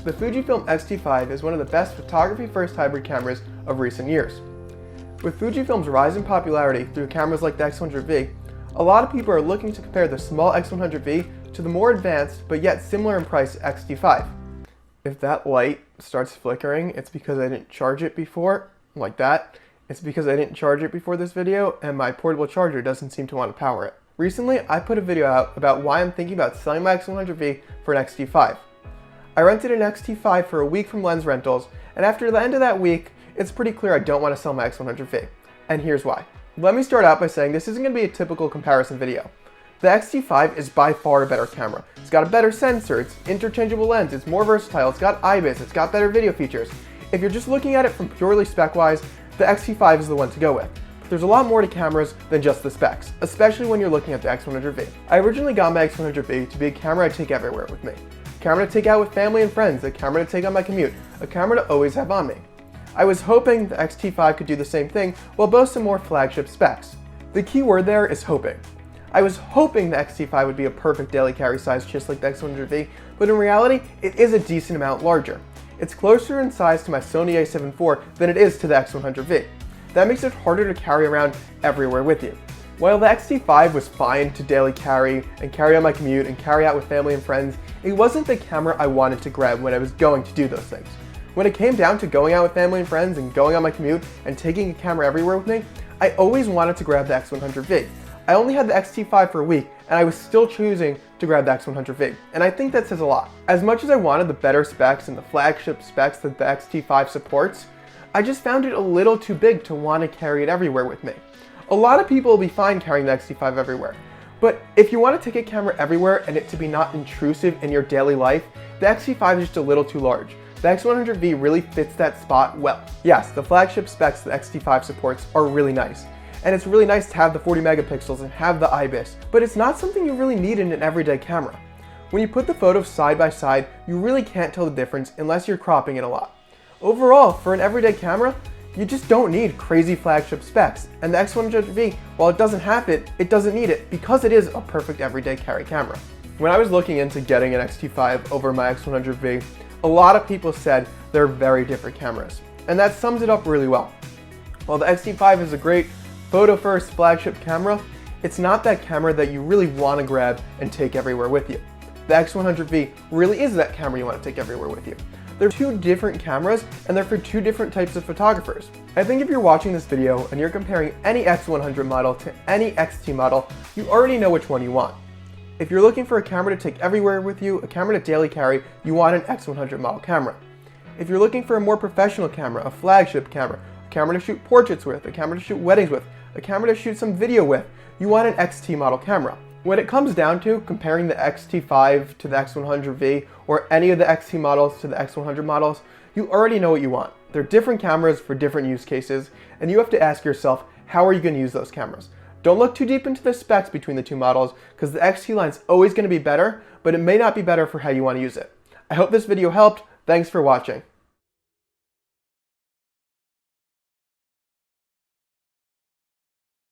The Fujifilm X-T5 is one of the best photography-first hybrid cameras of recent years. With Fujifilm's rise in popularity through cameras like the X100v, a lot of people are looking to compare the small X100v to the more advanced but yet similar in price X-T5. If that light starts flickering, it's because I didn't charge it before, like that. It's because I didn't charge it before this video and my portable charger doesn't seem to want to power it. Recently, I put a video out about why I'm thinking about selling my X100v for an X-T5. I rented an X-T5 for a week from Lens Rentals, and after the end of that week, it's pretty clear I don't want to sell my X100v. And here's why. Let me start out by saying this isn't going to be a typical comparison video. The X-T5 is by far a better camera. It's got a better sensor, it's interchangeable lens, it's more versatile, it's got IBIS, it's got better video features. If you're just looking at it from purely spec-wise, the X-T5 is the one to go with. But there's a lot more to cameras than just the specs, especially when you're looking at the X100v. I originally got my X100v to be a camera I take everywhere with me. A camera to take out with family and friends, a camera to take on my commute, a camera to always have on me. I was hoping the X-T5 could do the same thing while boasting more flagship specs. The key word there is hoping. I was hoping the X-T5 would be a perfect daily carry size just like the X100v, but in reality, it is a decent amount larger. It's closer in size to my Sony a7 IV than it is to the X100v. That makes it harder to carry around everywhere with you. While the X-T5 was fine to daily carry and carry on my commute and carry out with family and friends, it wasn't the camera I wanted to grab when I was going to do those things. When it came down to going out with family and friends and going on my commute and taking a camera everywhere with me, I always wanted to grab the X100v. I only had the X-T5 for a week, and I was still choosing to grab the X100v, and I think that says a lot. As much as I wanted the better specs and the flagship specs that the X-T5 supports, I just found it a little too big to want to carry it everywhere with me. A lot of people will be fine carrying the X-T5 everywhere, but if you want to take a camera everywhere and it to be not intrusive in your daily life, the X-T5 is just a little too large. The X100v really fits that spot well. Yes, the flagship specs the X-T5 supports are really nice, and it's really nice to have the 40 megapixels and have the IBIS, but it's not something you really need in an everyday camera. When you put the photos side by side, you really can't tell the difference unless you're cropping it a lot. Overall, for an everyday camera, you just don't need crazy flagship specs, and the X100v, while it doesn't have it, it doesn't need it because it is a perfect everyday carry camera. When I was looking into getting an X-T5 over my X100v, a lot of people said they're very different cameras, and that sums it up really well. While the X-T5 is a great photo-first flagship camera, it's not that camera that you really want to grab and take everywhere with you. The X100v really is that camera you want to take everywhere with you. They're two different cameras, and they're for two different types of photographers. I think if you're watching this video and you're comparing any X100 model to any X-T model, you already know which one you want. If you're looking for a camera to take everywhere with you, a camera to daily carry, you want an X100 model camera. If you're looking for a more professional camera, a flagship camera, a camera to shoot portraits with, a camera to shoot weddings with, a camera to shoot some video with, you want an X-T model camera. When it comes down to comparing the X-T5 to the X100v or any of the X-T models to the X100 models, you already know what you want. They're different cameras for different use cases, and you have to ask yourself, how are you going to use those cameras? Don't look too deep into the specs between the two models, because the X-T line is always going to be better, but it may not be better for how you want to use it. I hope this video helped. Thanks for watching.